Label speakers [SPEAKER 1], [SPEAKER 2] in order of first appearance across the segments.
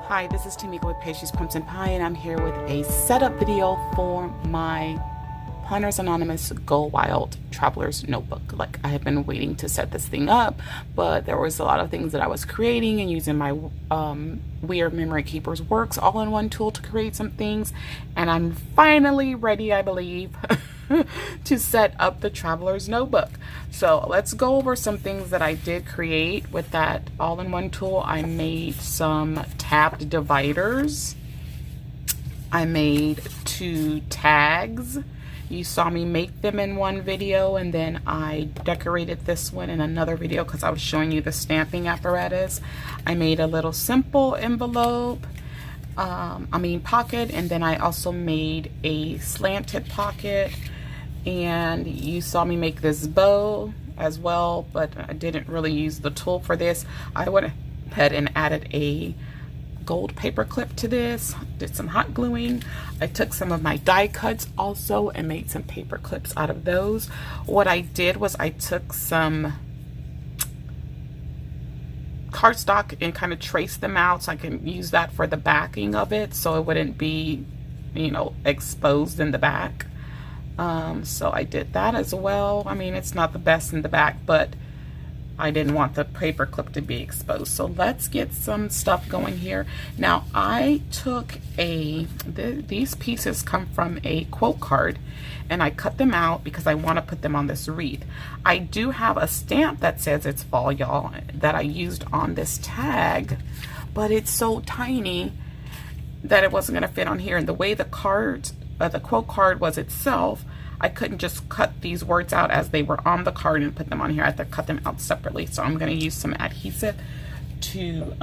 [SPEAKER 1] Hi, this is Tamika with Pastries, Pumpkin Pie, and I'm here with a setup video for my Planners Anonymous Go Wild Traveler's Notebook. Like, I have been waiting to set this thing up, but there was a lot of things that I was creating and using my Weird Memory Keepers Works all-in-one tool to create some things, and I'm finally ready, I believe, to set up the Traveler's Notebook. So let's go over some things that I did create with that all-in-one tool. I made some tabbed dividers. I made 2 tags. You saw me make them in one video, and then I decorated this one in another video because I was showing you the stamping apparatus. I made a little simple envelope, pocket, and then I also made a slanted pocket. And you saw me make this bow as well, but I didn't really use the tool for this. I went ahead and added a gold paper clip to this, did some hot gluing. I took some of my die cuts also and made some paper clips out of those. What I did was I took some cardstock and kind of traced them out so I can use that for the backing of it so it wouldn't be, you know, exposed in the back. So I did that as well. I mean, it's not the best in the back, but I didn't want the paper clip to be exposed. So let's get some stuff going here. Now, I took these pieces come from a quote card, and I cut them out because I want to put them on this wreath. I do have a stamp that says it's fall, y'all, that I used on this tag, but it's so tiny that it wasn't going to fit on here. And the way the card, the quote card was itself, I couldn't just cut these words out as they were on the card and put them on here. I had to cut them out separately. So I'm going to use some adhesive to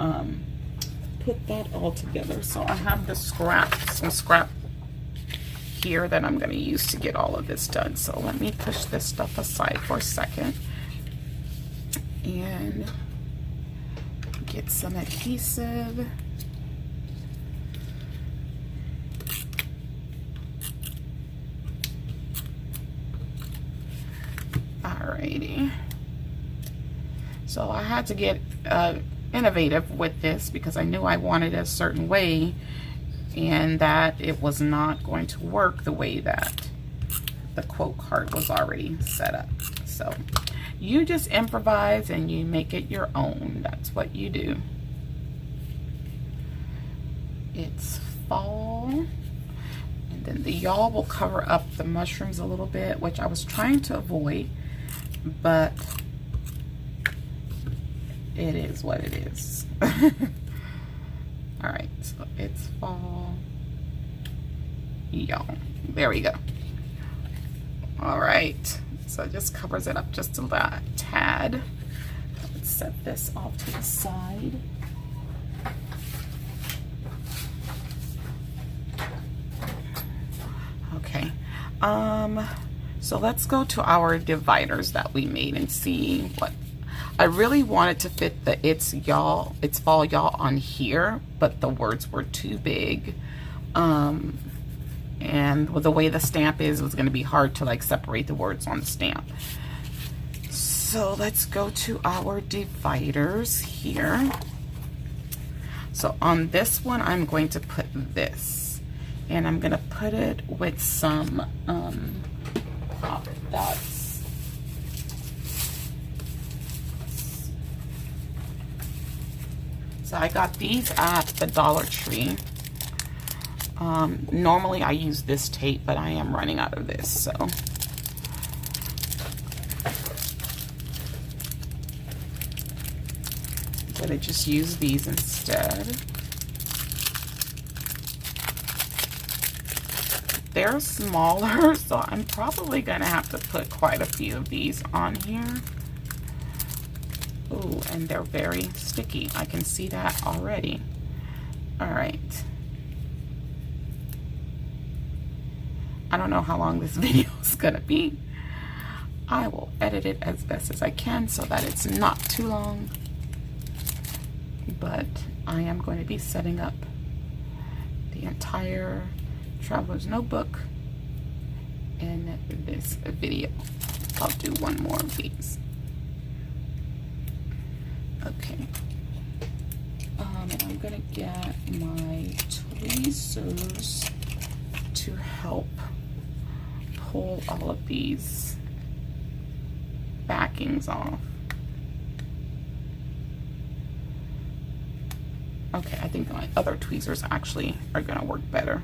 [SPEAKER 1] put that all together. So I have the some scrap here that I'm going to use to get all of this done. So let me push this stuff aside for a second and get some adhesive. Alrighty, so I had to get innovative with this because I knew I wanted it a certain way and that it was not going to work the way that the quote card was already set up. So you just improvise and you make it your own. That's what you do. It's fall. And then the y'all will cover up the mushrooms a little bit, which I was trying to avoid, but it is what it is. All right, so it's fall, y'all. There we go. All right, so it just covers it up just a tad. Let's set this off to the side. Okay, so let's go to our dividers that we made and see what I really wanted to fit the it's fall y'all on here, but the words were too big. And with the way the stamp is, it was going to be hard to like separate the words on the stamp. So let's go to our dividers here. So on this one, I'm going to put this, and I'm going to put it with some pop dots. So I got these at the Dollar Tree. Normally I use this tape, but I am running out of this, so. I'm gonna just use these instead. They're smaller, so I'm probably gonna have to put quite a few of these on here. Ooh, and they're very sticky. I can see that already. All right. I don't know how long this video is gonna be. I will edit it as best as I can so that it's not too long. But I am going to be setting up the entire Traveler's Notebook in this video. I'll do one more of these. Okay. And I'm gonna get my tweezers to help pull all of these backings off. Okay, I think my other tweezers actually are gonna work better.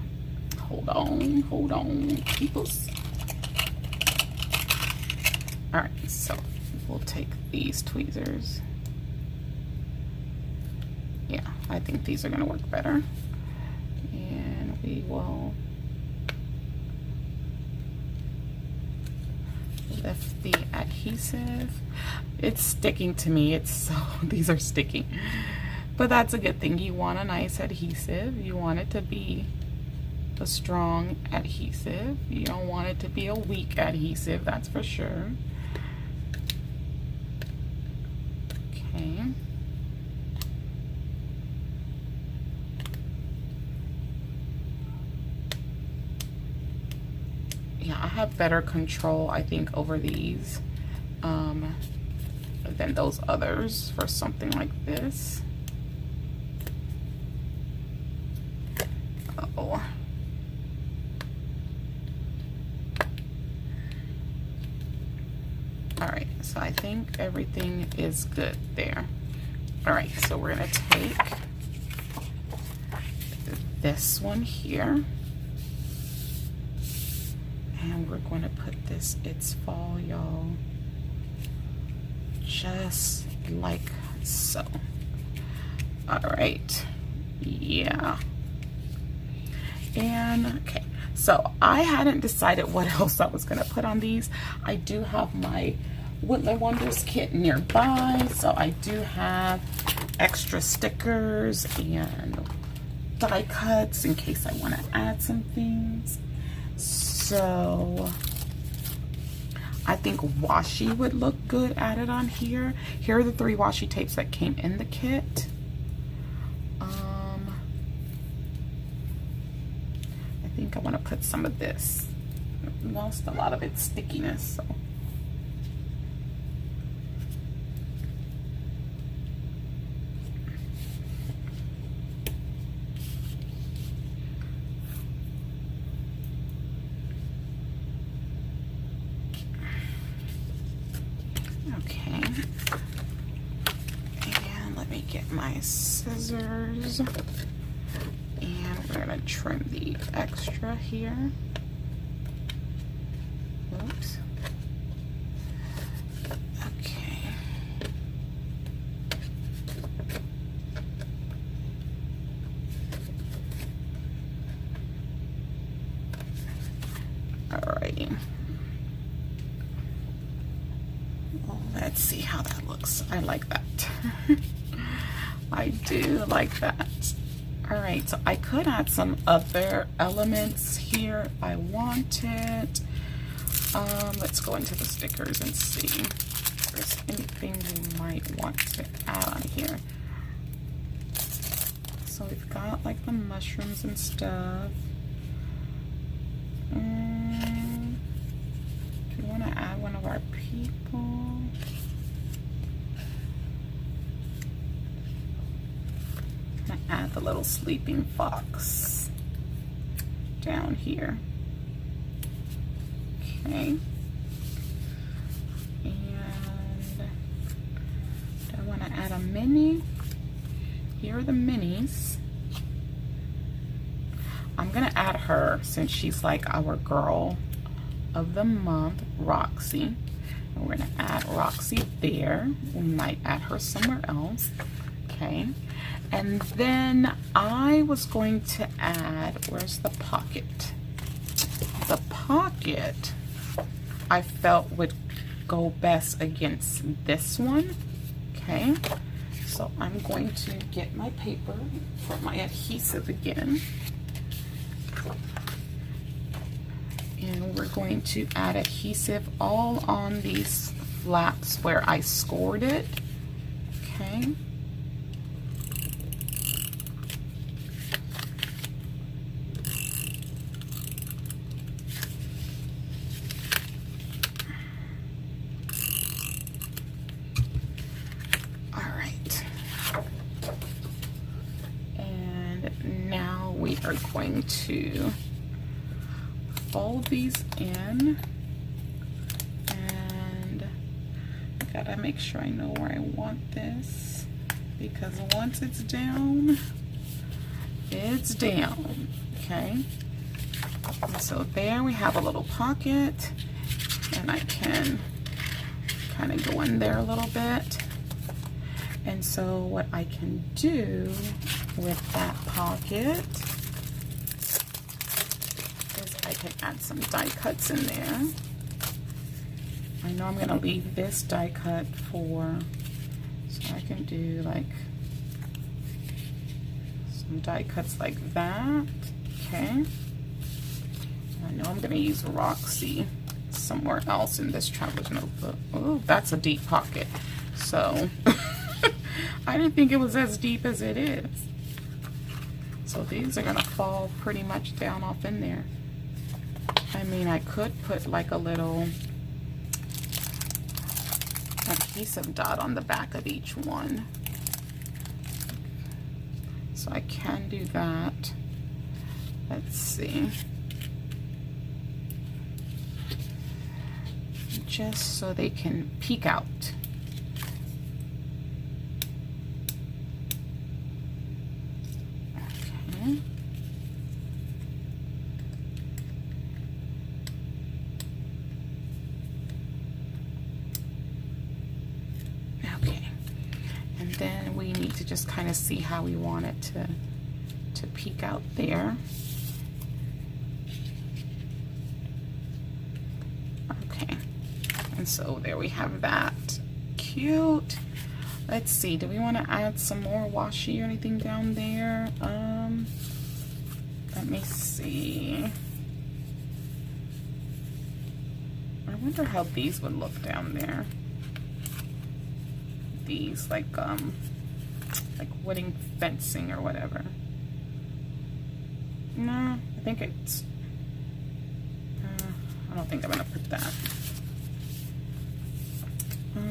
[SPEAKER 1] Hold on, peoples. All right, so we'll take these tweezers. Yeah, I think these are gonna work better. And we will lift the adhesive. It's sticking to me, these are sticking. But that's a good thing. You want a nice adhesive. You want it to be a strong adhesive. You don't want it to be a weak adhesive, that's for sure. Okay. Yeah, I have better control, I think, over these than those others for something like this. Uh-oh. All right, so I think everything is good there. All right, so we're gonna take this one here, and we're going to put this, it's fall, y'all, just like so. All right, yeah. And okay, so I hadn't decided what else I was gonna put on these. I do have my Woodland Wonders kit nearby, so I do have extra stickers and die cuts in case I want to add some things. So I think washi would look good added on here. Here are the 3 washi tapes that came in the kit. I think I want to put some of this. I've lost a lot of its stickiness, so. Okay, and let me get my scissors, and we're gonna trim the extra here. Oops. Okay. Alrighty. Let's see how that looks. I like that. I do like that. All right, so I could add some other elements here if I wanted. Let's go into the stickers and see if there's anything we might want to add on here. So we've got like the mushrooms and stuff. Do we want to add one of our people? Add the little sleeping fox down here. Okay. And do I want to add a mini? Here are the minis. I'm gonna add her since she's like our girl of the month, Roxy. And we're gonna add Roxy there. We might add her somewhere else. Okay. And then I was going to add, where's the pocket? The pocket I felt would go best against this one. Okay, so I'm going to get my paper for my adhesive again. And we're going to add adhesive all on these flaps where I scored it. Okay. are going to fold these in, and I gotta make sure I know where I want this, because once it's down, it's down. Okay, and so there we have a little pocket, and I can kind of go in there a little bit. And so what I can do with that pocket is I can add some die cuts in there. I know I'm going to leave this die cut for, so I can do like some die cuts like that. Okay. I know I'm going to use Roxy somewhere else in this traveler's notebook. Oh, that's a deep pocket. So I didn't think it was as deep as it is. So these are going to fall pretty much down off in there. I mean, I could put like a little adhesive dot on the back of each one. So I can do that. Let's see. Just so they can peek out. Okay. Okay. And then we need to just kind of see how we want it to peek out there. Okay. And so there we have that. Cute. Let's see, do we want to add some more washi or anything down there? Let me see. I wonder how these would look down there. These like wooden fencing or whatever. No, I think it's I don't think I'm gonna put that.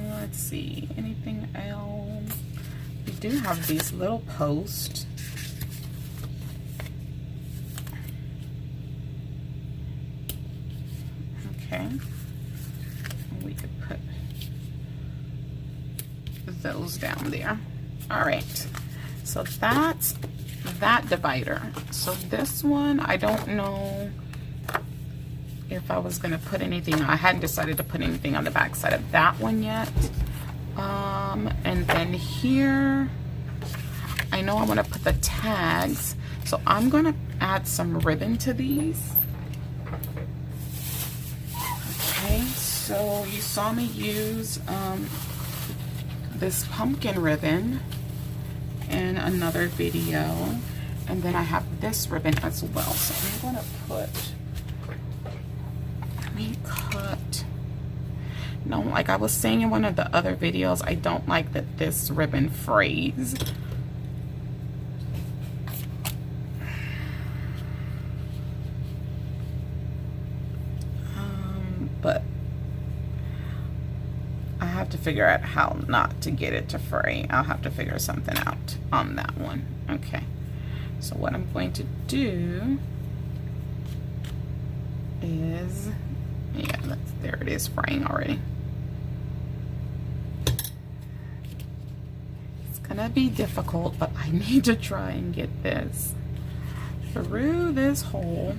[SPEAKER 1] Let's see, anything else? We do have these little posts. Okay, we could put those down there. All right, so that's that divider. So this one, I don't know if I was going to put anything. I hadn't decided to put anything on the back side of that one yet. And then here, I know I want to put the tags, so I'm going to add some ribbon to these. Okay, so you saw me use this pumpkin ribbon in another video, and then I have this ribbon as well. So I'm going to put, let me cut. No, like I was saying in one of the other videos, I don't like that this ribbon frays. But I have to figure out how not to get it to fray. I'll have to figure something out on that one. Okay, so what I'm going to do is, yeah, there it is, fraying already. It's gonna be difficult, but I need to try and get this through this hole.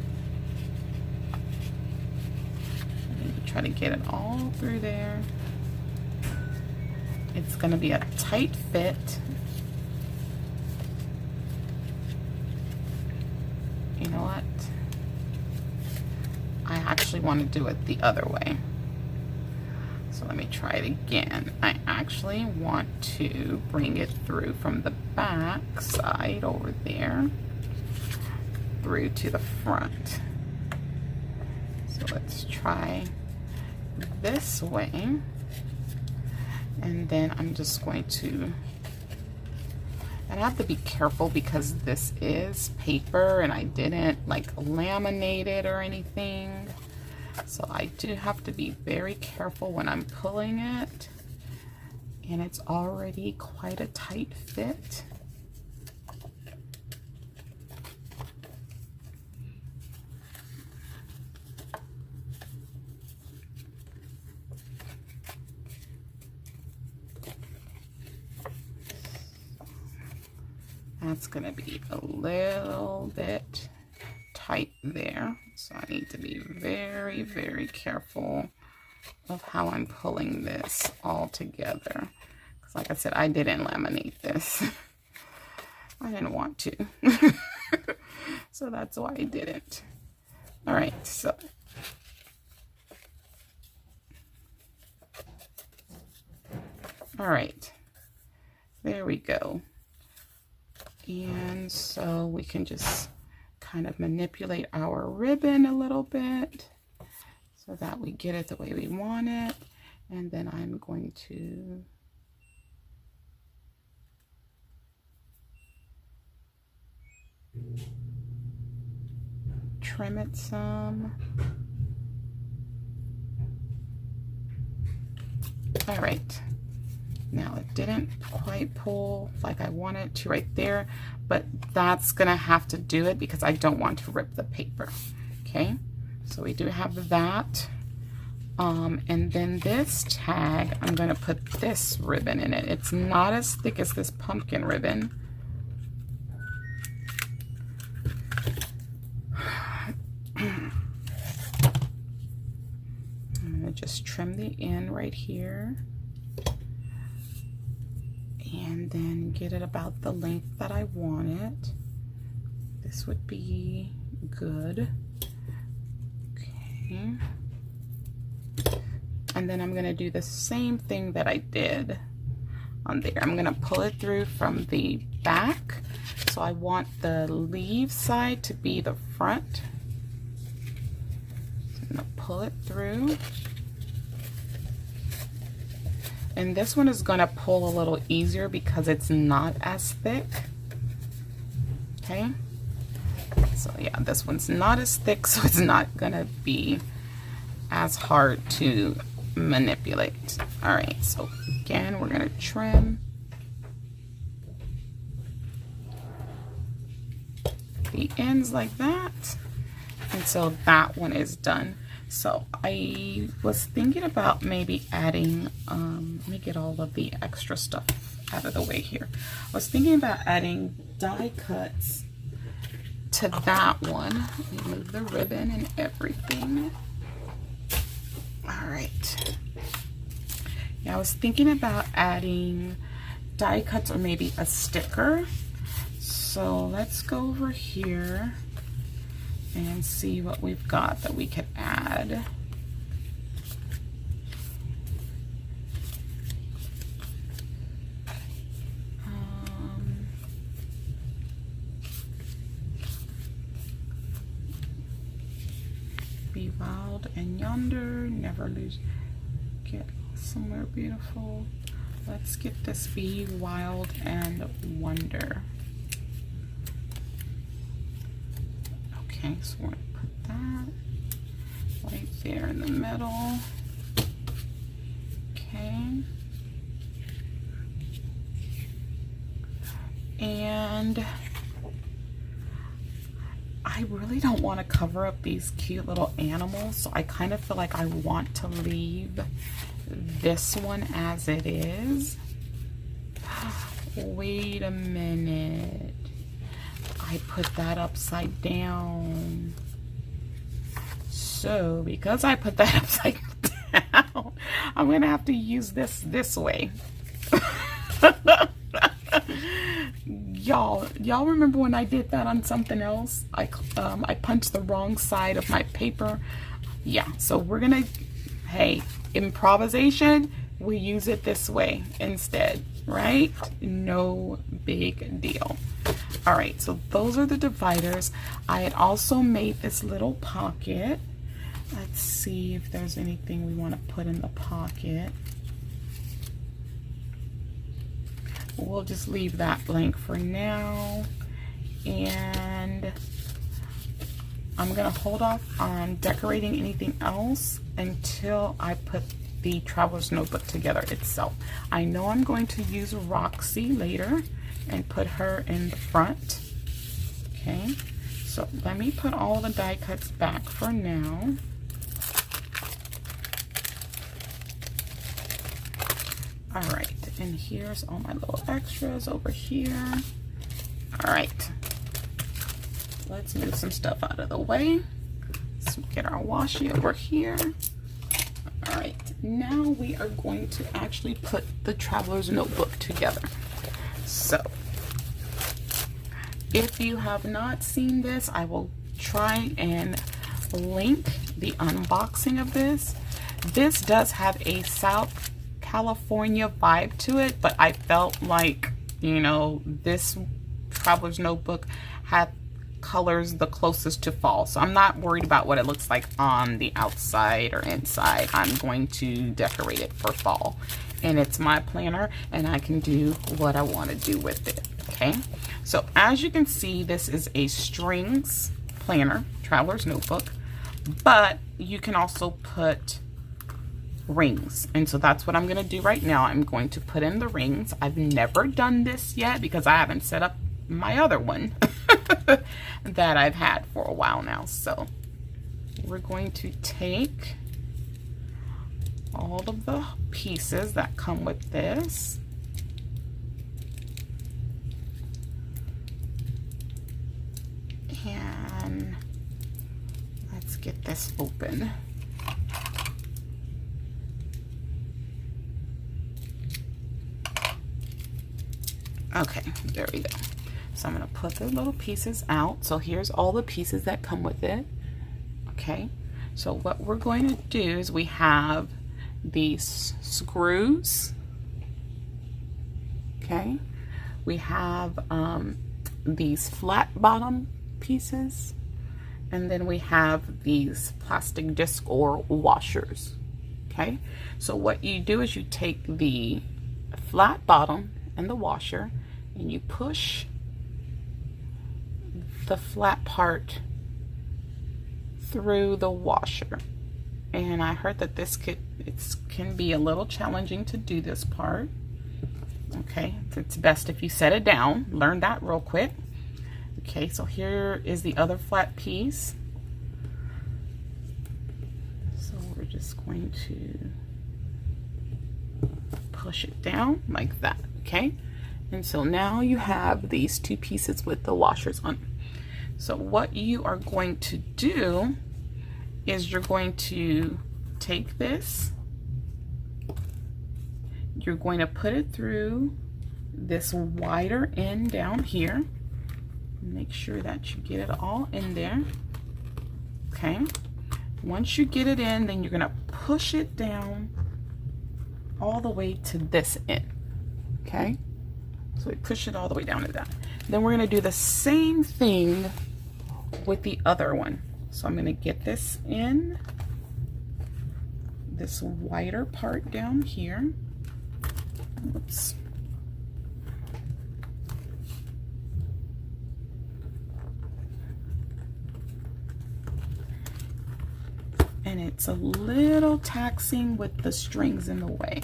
[SPEAKER 1] I need to try to get it all through there. It's gonna be a tight fit. You know what? I actually want to do it the other way. So let me try it again. I actually want to bring it through from the back side over there through to the front. So let's try this way. And then I'm just going to, and I have to be careful because this is paper and I didn't like laminate it or anything. So I do have to be very careful when I'm pulling it. And it's already quite a tight fit. that's going to be a little bit tight there. So I need to be very, very careful of how I'm pulling this all together. Because like I said, I didn't laminate this. I didn't want to. So that's why I didn't. All right, so. All right, there we go. And so we can just kind of manipulate our ribbon a little bit so that we get it the way we want it. And then I'm going to trim it some. All right. Now it didn't quite pull like I wanted to right there, but that's gonna have to do it because I don't want to rip the paper. Okay, so we do have that. And then this tag, I'm gonna put this ribbon in it. It's not as thick as this pumpkin ribbon. I'm gonna just trim the end right here. And then get it about the length that I want it. This would be good. Okay. And then I'm gonna do the same thing that I did on there. I'm gonna pull it through from the back. So I want the leaf side to be the front. So I'm gonna pull it through. And this one is gonna pull a little easier because it's not as thick. Okay. So yeah, this one's not as thick, so it's not gonna be as hard to manipulate. All right, so again, we're gonna trim the ends like that. And so that one is done. So I was thinking about maybe adding, let me get all of the extra stuff out of the way here. I was thinking about adding die cuts to that one. Let me move the ribbon and everything. All right. Yeah, I was thinking about adding die cuts or maybe a sticker. So let's go over here and see what we've got that we could add. Be wild and yonder, never lose, get somewhere beautiful. Let's get this be wild and wonder. Okay, so we're gonna put that right there in the middle. Okay. And I really don't want to cover up these cute little animals, so I kind of feel like I want to leave this one as it is. Wait a minute. I put that upside down. So because I put that upside down, I'm gonna have to use this way. Y'all remember when I did that on something else? I punched the wrong side of my paper. Yeah, so we're gonna, hey, improvisation, we use it this way instead, right? No big deal. All right, so those are the dividers. I had also made this little pocket. Let's see if there's anything we want to put in the pocket. We'll just leave that blank for now. And I'm gonna hold off on decorating anything else until I put the traveler's notebook together itself. I know I'm going to use Roxy later and put her in the front. Okay, so let me put all the die cuts back for now. All right, and here's all my little extras over here. All right, let's move some stuff out of the way. Let's get our washi over here. All right, now we are going to actually put the traveler's notebook together. So if you have not seen this, I will try and link the unboxing of this. This does have a South California vibe to it, but I felt like, you know, this traveler's notebook had colors the closest to fall, so I'm not worried about what it looks like on the outside or inside. I'm going to decorate it for fall, and it's my planner and I can do what I want to do with it. Okay, so as you can see, this is a strings planner, traveler's notebook, but you can also put rings, and so that's what I'm going to do right now. I'm going to put in the rings. I've never done this yet because I haven't set up my other one that I've had for a while now. So we're going to take all of the pieces that come with this, and let's get this open. Okay, there we go. So I'm going to put the little pieces out. So here's all the pieces that come with it. Okay, so what we're going to do is we have these screws. Okay, we have these flat bottom pieces, and then we have these plastic disc or washers. Okay, so what you do is you take the flat bottom and the washer and you push the flat part through the washer. And I heard that this can be a little challenging to do this part. Okay, it's best if you set it down. Learn that real quick. Okay, so here is the other flat piece. So we're just going to push it down like that. Okay, and so now you have these two pieces with the washers on. So what you are going to do is you're going to take this, you're going to put it through this wider end down here. Make sure that you get it all in there. Okay, once you get it in, then you're going to push it down all the way to this end. Okay, so we push it all the way down to that. Then we're going to do the same thing with the other one. So I'm going to get this in this wider part down here. Oops. And it's a little taxing with the strings in the way,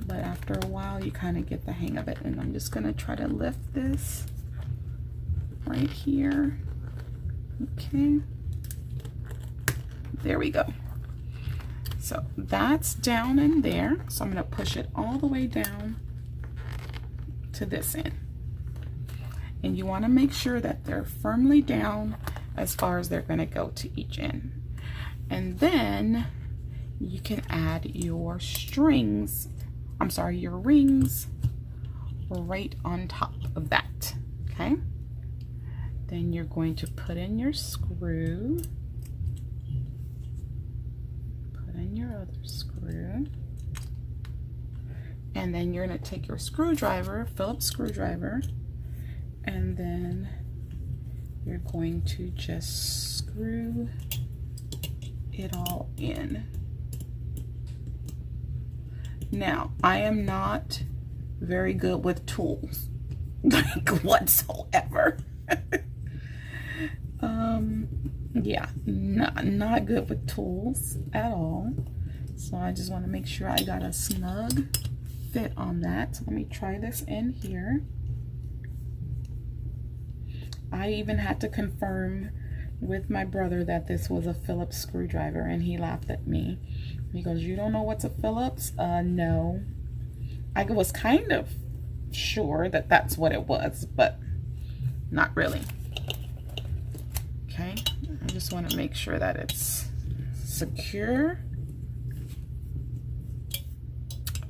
[SPEAKER 1] but after a while you kind of get the hang of it. And I'm just going to try to lift this right here. Okay, there we go. So that's down in there. So I'm going to push it all the way down to this end. And you want to make sure that they're firmly down as far as they're going to go to each end. And then you can add your strings, I'm sorry, your rings right on top of that. Okay. Then you're going to put in your screw, put in your other screw, and then you're going to take your screwdriver, Phillips screwdriver, and then you're going to just screw it all in. Now, I am not very good with tools, like whatsoever. Yeah, not good with tools at all. So I just want to make sure I got a snug fit on that. So let me try this in here. I even had to confirm with my brother that this was a Phillips screwdriver, and he laughed at me. He goes, "You don't know what's a Phillips?" No. I was kind of sure that that's what it was, but not really. Okay, I just want to make sure that it's secure.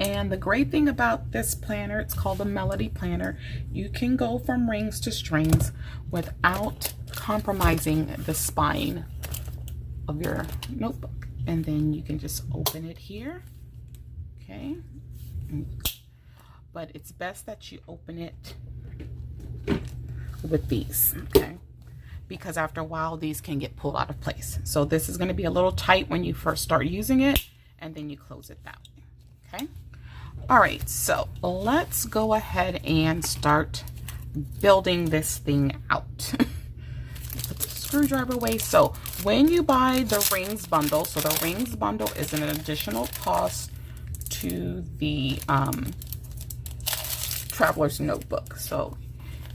[SPEAKER 1] And the great thing about this planner, it's called the Melody Planner, you can go from rings to strings without compromising the spine of your notebook. And then you can just open it here, okay? But it's best that you open it with these, okay? Because after a while, these can get pulled out of place. So this is gonna be a little tight when you first start using it, and then you close it that way, okay? All right, so let's go ahead and start building this thing out. Put the screwdriver away. So when you buy the rings bundle, so the rings bundle is an additional cost to the Traveler's Notebook. So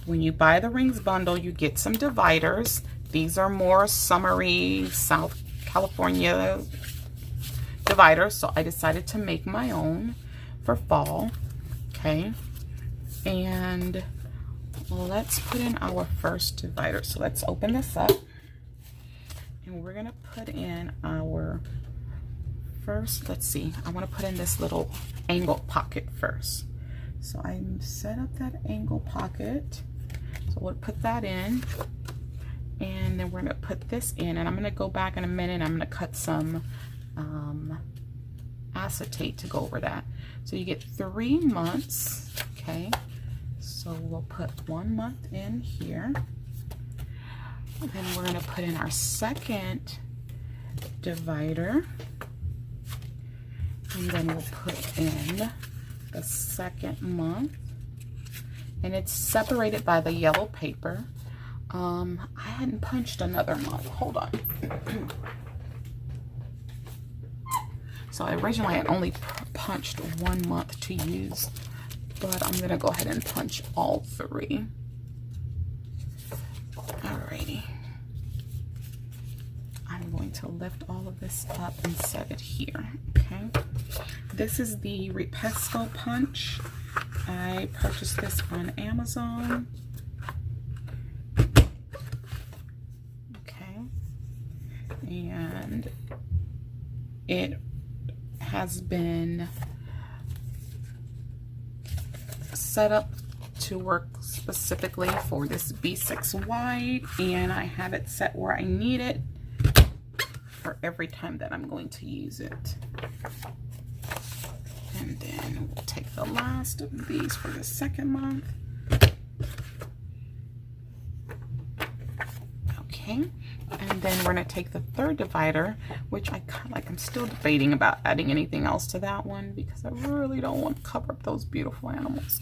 [SPEAKER 1] when you buy the rings bundle, you get some dividers. These are more summery South California dividers, so I decided to make my own for fall. Okay, and let's put in our first divider. So let's open this up, and we're gonna put in our first, let's see, I want to put in this little angle pocket first. So I set up that angle pocket, so we'll put that in, and then we're gonna put this in, and I'm gonna go back in a minute. I'm gonna cut some acetate to go over that. So you get 3 months, okay? So we'll put 1 month in here. And then we're gonna put in our second divider. And then we'll put in the second month. And it's separated by the yellow paper. I hadn't punched another month, hold on. So originally I had only punched 1 month to use, but I'm gonna go ahead and punch all 3. Alrighty. I'm going to lift all of this up and set it here, okay? This is the Repesco punch. I purchased this on Amazon. Okay. And it has been set up to work specifically for this B6 wide, and I have it set where I need it for every time that I'm going to use it. And then we'll take the last of these for the second month. Okay. And then we're going to take the third divider, which I kind of like, I'm still debating about adding anything else to that one because I really don't want to cover up those beautiful animals.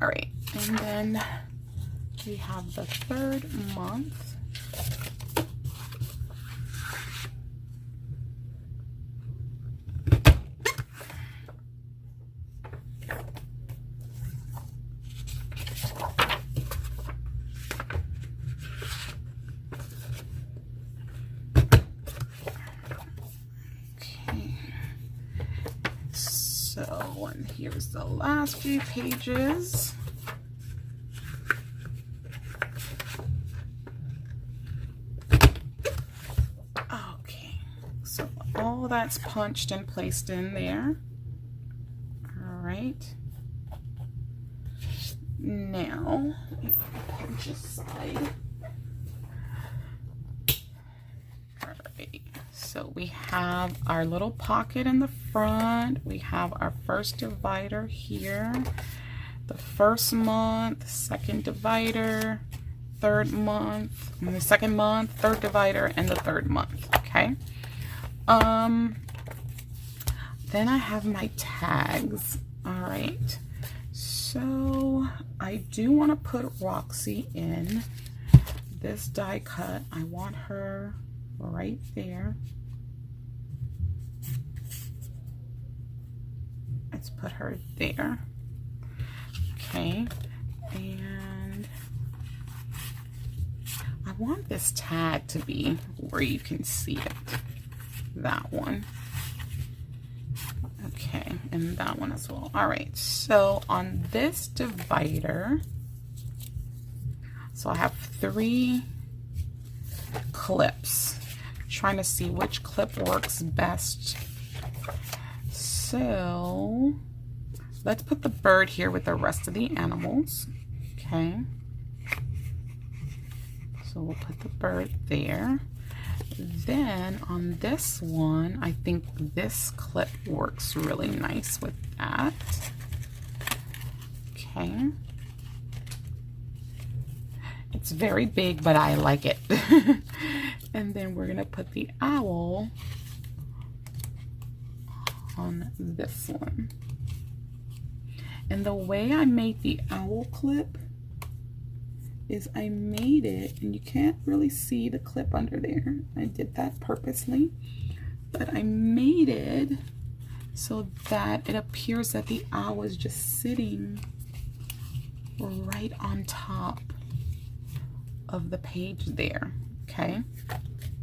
[SPEAKER 1] All right, and then we have the third month. So, and here's the last few pages. Okay, so all that's punched and placed in there. All right. Now, punch aside. So we have our little pocket in the front. We have our first divider here. The first month, second divider, third month, and the second month, third divider, and the third month, okay? Then I have my tags, all right? So I do want to put Roxy in this die cut. I want her right there. Let's put her there. Okay, and I want this tag to be where you can see it. That one. Okay, and that one as well. All right, so on this divider, So I have 3 clips. Trying to see which clip works best. So let's put the bird here with the rest of the animals. Okay. So we'll put the bird there. Then on this one, I think this clip works really nice with that. Okay. It's very big, but I like it. And then we're gonna put the owl on this one. And the way I made the owl clip is I made it, and you can't really see the clip under there. I did that purposely, but I made it so that it appears that the owl is just sitting right on top of the page there. Okay,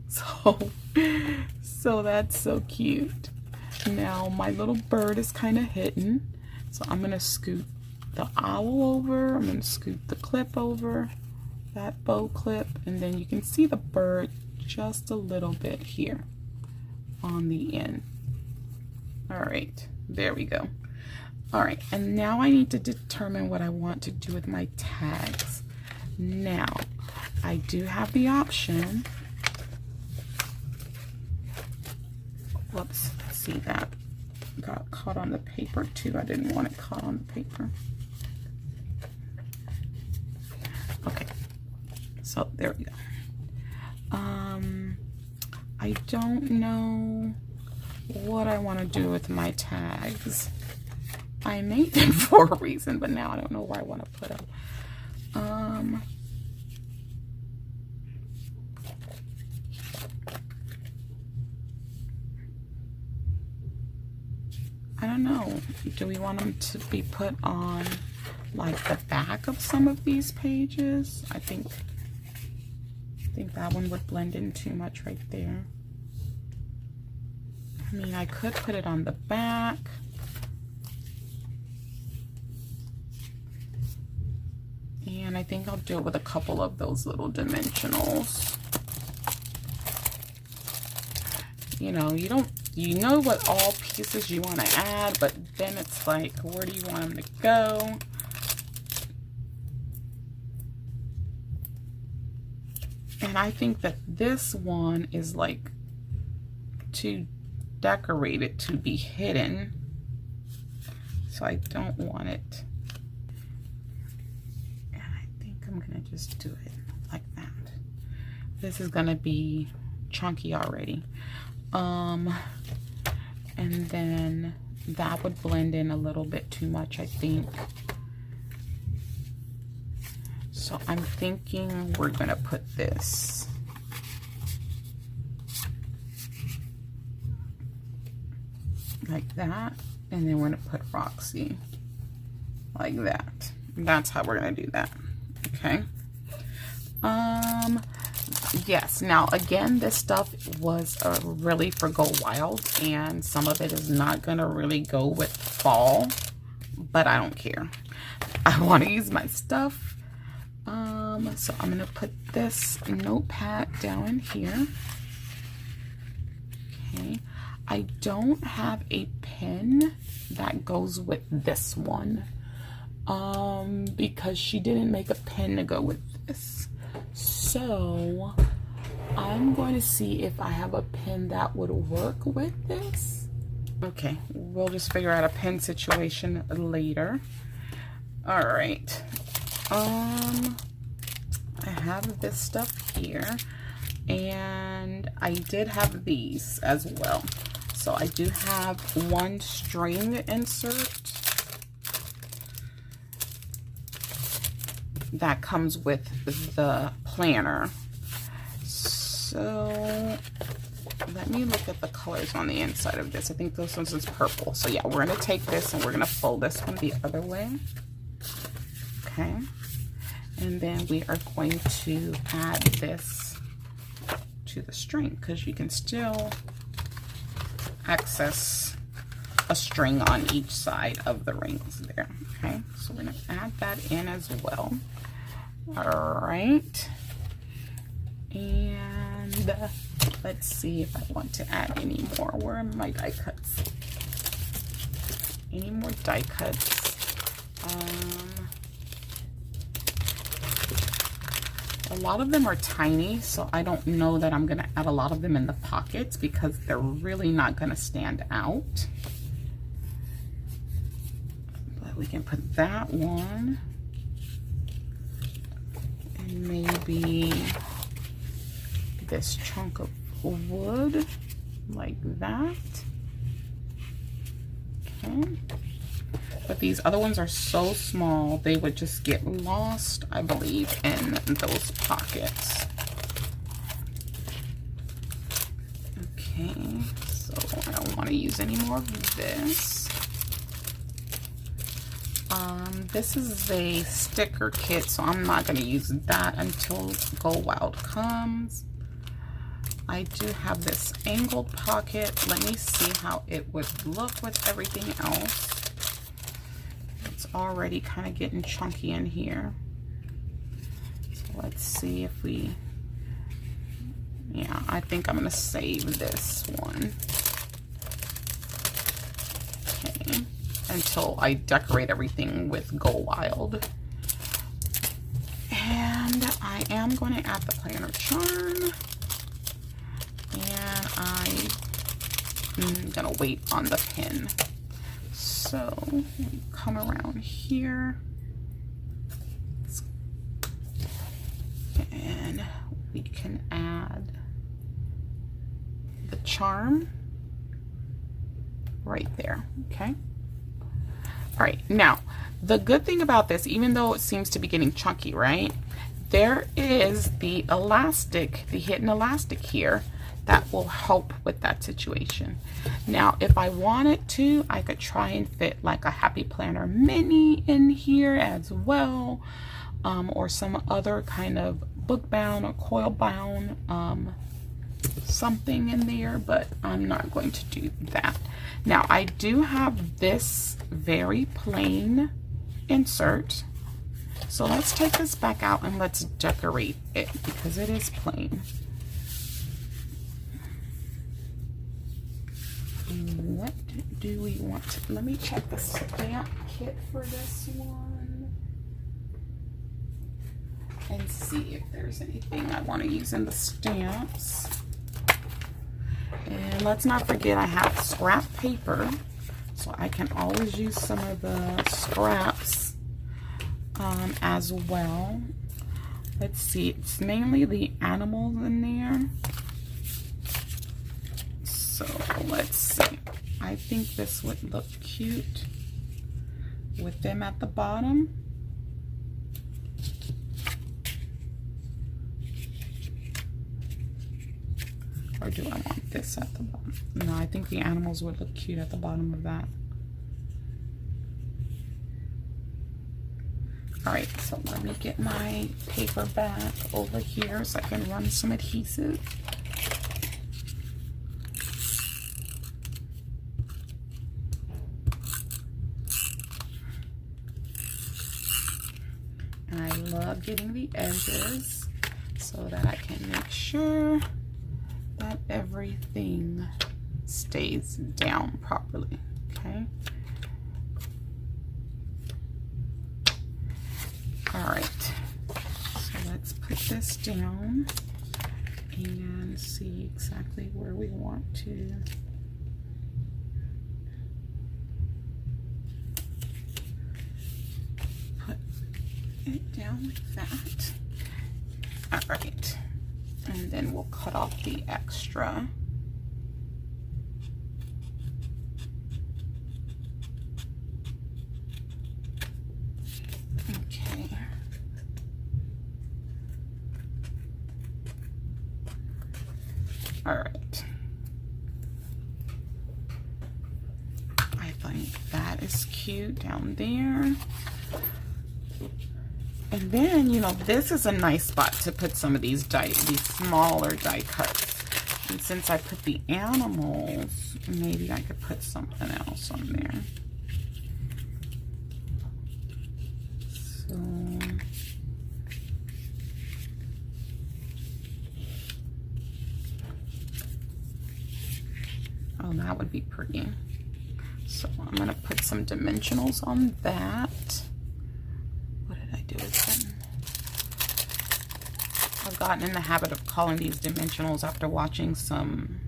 [SPEAKER 1] so that's so cute. Now my little bird is kind of hidden, so I'm gonna scoot the owl over, I'm gonna scoot the clip over, that bow clip, and then you can see the bird just a little bit here on the end. All right, there we go. All right, and now I need to determine what I want to do with my tags. Now, I do have the option. Whoops, see that got caught on the paper too. I didn't want it caught on the paper. Okay, so there we go. I don't know what I want to do with my tags. I made them for a reason, but now I don't know where I want to put them. I don't know. Do we want them to be put on like the back of some of these pages? I think that one would blend in too much right there. I mean, I could put it on the back. And I think I'll do it with a couple of those little dimensionals. You know, you know what all pieces you want to add, but then it's like, where do you want them to go? And I think that this one is like too decorated to be hidden. So I don't want it. And I think I'm gonna just do it like that. This is gonna be chunky already. And then that would blend in a little bit too much, I think. So I'm thinking we're gonna put this like that, and then we're gonna put Roxy like that. That's how we're gonna do that. Okay. Yes, now again, this stuff was really for Go Wild, and some of it is not gonna really go with fall, but I don't care. I want to use my stuff. So I'm gonna put this notepad down in here. Okay, I don't have a pen that goes with this one, because she didn't make a pen to go with this. So I'm going to see if I have a pen that would work with this. Okay, we'll just figure out a pen situation later. All right. I have this stuff here, and I did have these as well. So I do have one string insert that comes with the planner. So let me look at the colors on the inside of this. I think this one's is purple. So yeah, we're gonna take this and we're gonna fold this one the other way. Okay. And then we are going to add this to the string, because you can still access a string on each side of the rings there. Okay, so we're going to add that in as well. All right. And let's see if I want to add any more. Where are my die cuts? Any more die cuts? A lot of them are tiny, so I don't know that I'm going to add a lot of them in the pockets because they're really not going to stand out. But we can put that one. And maybe this chunk of wood like that. Okay. But these other ones are so small, they would just get lost, I believe, in those pockets. Okay, so I don't want to use any more of this. This is a sticker kit, so I'm not going to use that until Go Wild comes. I do have this angled pocket. Let me see how it would look with everything else. It's already kind of getting chunky in here. So let's see if we, yeah, I think I'm going to save this one. Okay, until I decorate everything with Go Wild. And I am going to add the planner charm. And I'm going to wait on the pin. So come around here and we can add the charm right there. Okay. All right. Now, the good thing about this, even though it seems to be getting chunky, right? There is the elastic, the hidden elastic here that will help with that situation. Now, if I wanted to, I could try and fit like a Happy Planner mini in here as well, or some other kind of book bound or coil bound something in there, but I'm not going to do that. Now, I do have this very plain insert. So let's take this back out and let's decorate it because it is plain. What do we want to, let me check the stamp kit for this one and see if there's anything I want to use in the stamps. And let's not forget I have scrap paper, so I can always use some of the scraps as well. Let's see, it's mainly the animals in there. So let's see. I think this would look cute with them at the bottom. Or do I want this at the bottom? No, I think the animals would look cute at the bottom of that. All right, so let me get my paper back over here so I can run some adhesive. And I love getting the edges so that I can make sure that everything stays down properly, okay? All right, so let's put this down and see exactly where we want to put it down like that. All right, and then we'll cut off the extra. All right. I think that is cute down there. And then, you know, this is a nice spot to put some of these smaller die cuts. And since I put the animals, maybe I could put something else on there. So that would be pretty. So I'm going to put some dimensionals on that. What did I do again? I've gotten in the habit of calling these dimensionals after watching some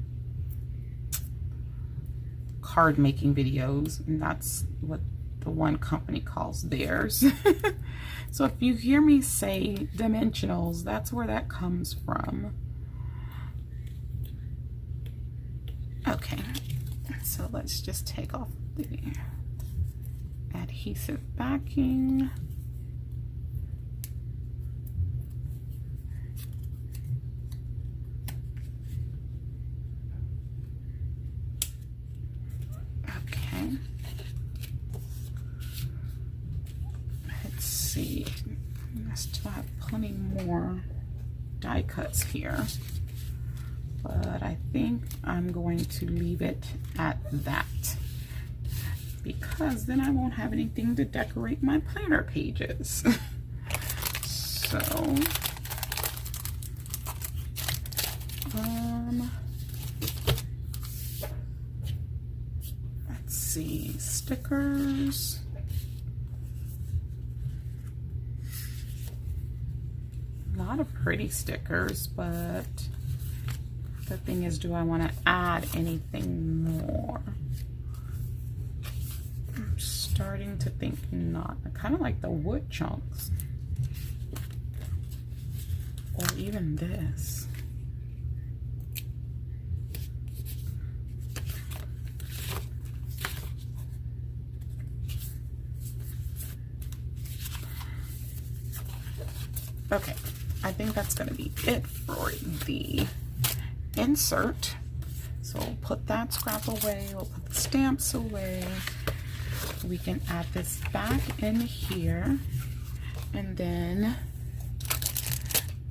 [SPEAKER 1] card making videos, and that's what the one company calls theirs. So if you hear me say dimensionals, that's where that comes from. Okay, so let's just take off the adhesive backing. Okay. Let's see. I still have plenty more die cuts here, but I think I'm going to leave it at that, because then I won't have anything to decorate my planner pages. So, let's see, stickers. A lot of pretty stickers, but the thing is, do I want to add anything more? I'm starting to think not. I kind of like the wood chunks. Or even this. Okay, I think that's going to be it for the insert. So we'll put that scrap away, we'll put the stamps away. We can add this back in here, and then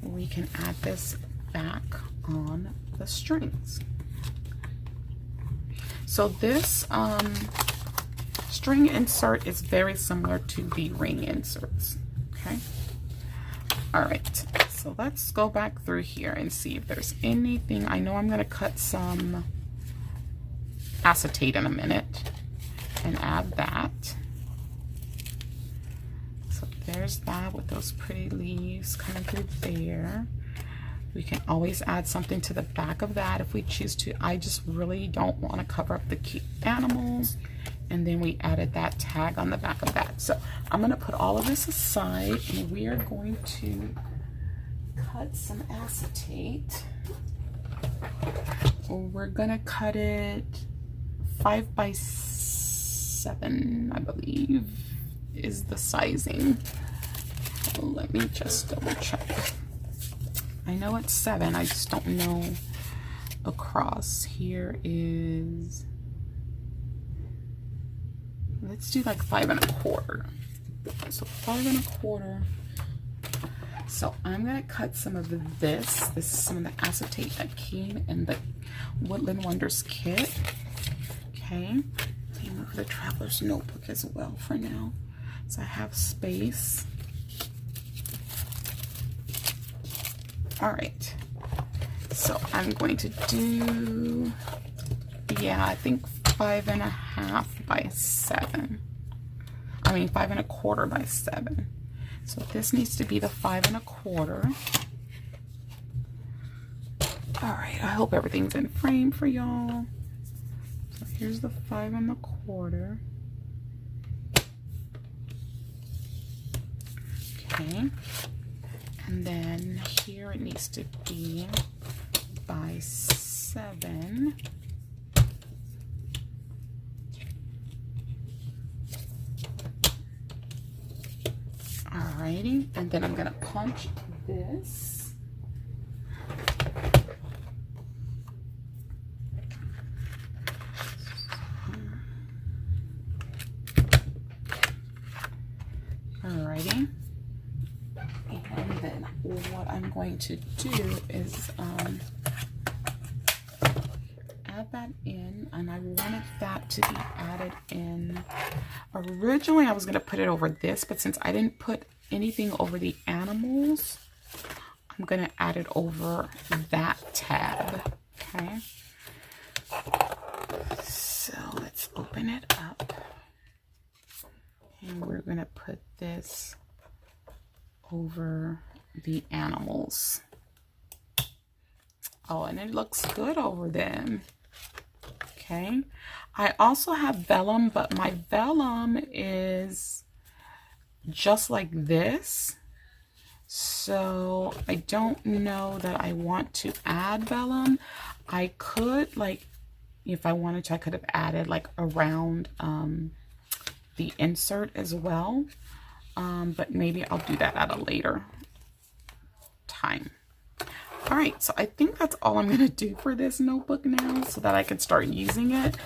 [SPEAKER 1] we can add this back on the strings. So this string insert is very similar to the ring inserts. Okay. All right, so let's go back through here and see if there's anything. I know I'm going to cut some acetate in a minute and add that. So there's that with those pretty leaves coming through there. We can always add something to the back of that if we choose to. I just really don't want to cover up the cute animals. And then we added that tag on the back of that. So I'm going to put all of this aside, and we are going to cut some acetate. We're going to cut it 5 by 7, I believe, is the sizing. Let me just double check. I know it's 7, I just don't know across. Here is, let's do like 5 1/4. So 5 1/4. So I'm gonna cut some of this. This is some of the acetate that came in the Woodland Wonders kit. Okay. Let me move the traveler's notebook as well for now, so I have space. All right. So I'm going to do, yeah, I think 5 1/2 by 7. I mean 5 1/4 by 7. So this needs to be the 5 1/4. All right, I hope everything's in frame for y'all. So here's the 5 1/4. Okay, and then here it needs to be by 7. Alrighty, and then I'm gonna punch this. Alrighty, and then what I'm going to do is add that in, and I wanted that to be added in. Originally I was going to put it over this, but since I didn't put anything over the animals, I'm going to add it over that tab. Okay, So let's open it up. And we're going to put this over the animals. Oh, and it looks good over them. Okay. I also have vellum, but my vellum is just like this. So I don't know that I want to add vellum. I could, like, if I wanted to, I could have added like around the insert as well. But maybe I'll do that at a later time. All right, so I think that's all I'm gonna do for this notebook now so that I can start using it.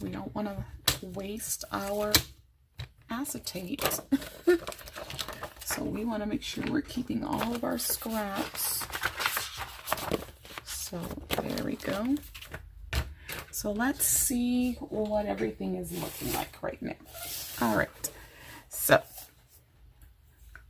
[SPEAKER 1] We don't wanna waste our acetate. So we wanna make sure we're keeping all of our scraps. So there we go. So let's see what everything is looking like right now. All right, so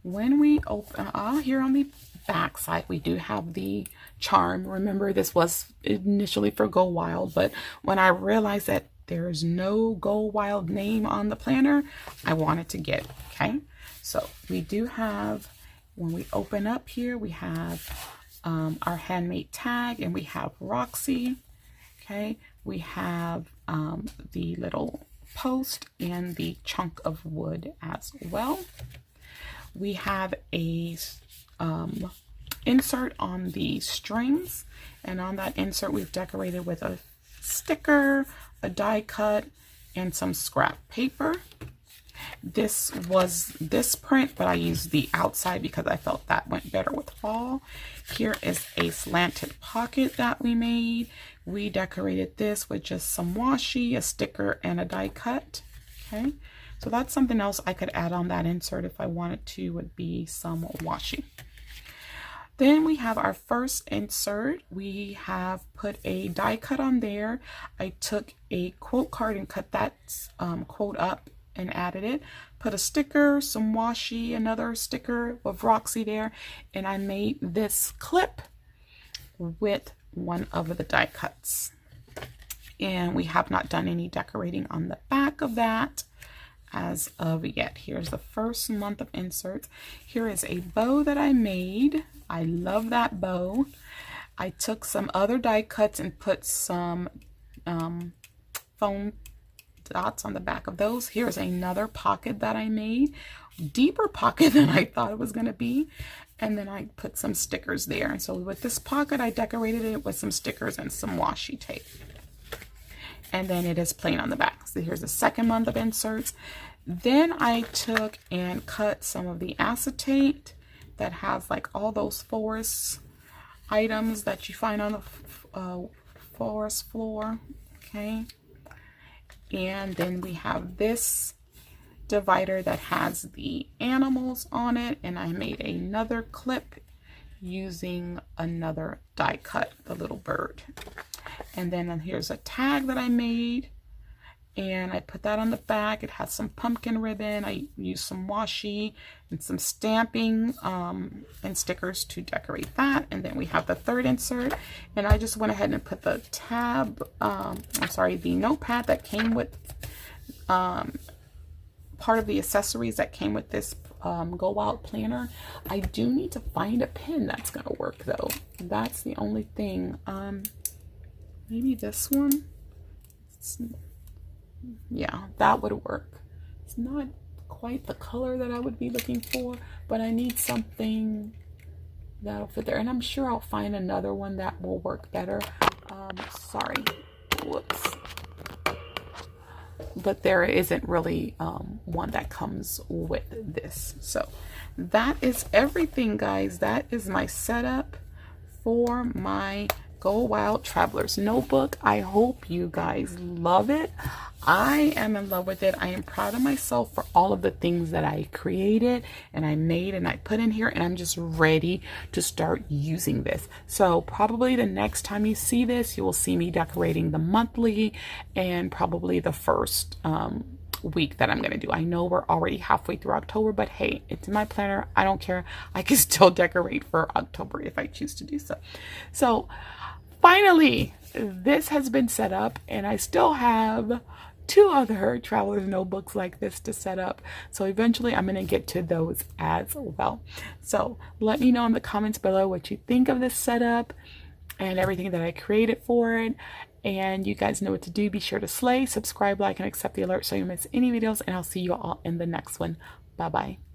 [SPEAKER 1] when we open, here on the back side, we do have the charm. Remember, this was initially for Go Wild, but when I realized that there's no Go Wild name on the planner, I wanted to get it, okay? So we do have, when we open up here, we have our handmade tag, and we have Roxy, okay? We have the little post and the chunk of wood as well. We have a insert on the strings, and on that insert we've decorated with a sticker, a die cut, and some scrap paper. This was this print, but I used the outside because I felt that went better with fall. Here is a slanted pocket that we made. We decorated this with just some washi, a sticker, and a die cut. Okay, so that's something else I could add on that insert if I wanted to, would be some washi. Then we have our first insert. We have put a die cut on there. I took a quote card and cut that quote up and added it. Put a sticker, some washi, another sticker with Roxy there, and I made this clip with one of the die cuts. And we have not done any decorating on the back of that as of yet. Here's the first month of inserts. Here is a bow that I made. I love that bow. I took some other die cuts and put some foam dots on the back of those. Here's another pocket that I made, deeper pocket than I thought it was going to be, and then I put some stickers there. So with this pocket, I decorated it with some stickers and some washi tape, and then it is plain on the back. So here's the second month of inserts. Then I took and cut some of the acetate that has like all those forest items that you find on the forest floor, okay? And then we have this divider that has the animals on it, and I made another clip using another die cut, the little bird. And then here's a tag that I made, and I put that on the back. It has some pumpkin ribbon. I used some washi and some stamping and stickers to decorate that. And then we have the third insert, and I just went ahead and put the the notepad that came with part of the accessories that came with this Go Wild planner. I do need to find a pen that's gonna work though. That's the only thing. Maybe this one. Yeah, that would work. It's not quite the color that I would be looking for, but I need something that'll fit there, and I'm sure I'll find another one that will work better. Sorry, whoops. But there isn't really one that comes with this. So that is everything, guys. That is my setup for my Go Wild Traveler's Notebook. I hope you guys love it. I am in love with it. I am proud of myself for all of the things that I created and I made and I put in here, and I'm just ready to start using this. So probably the next time you see this, you will see me decorating the monthly and probably the first week that I'm going to do. I know we're already halfway through October, but hey, it's in my planner. I don't care. I can still decorate for October if I choose to do so. So finally, this has been set up, and I still have 2 other traveler's notebooks like this to set up. So eventually I'm going to get to those as well. So let me know in the comments below what you think of this setup and everything that I created for it. And you guys know what to do. Be sure to slay, subscribe, like, and accept the alert so you miss any videos. And I'll see you all in the next one. Bye-bye.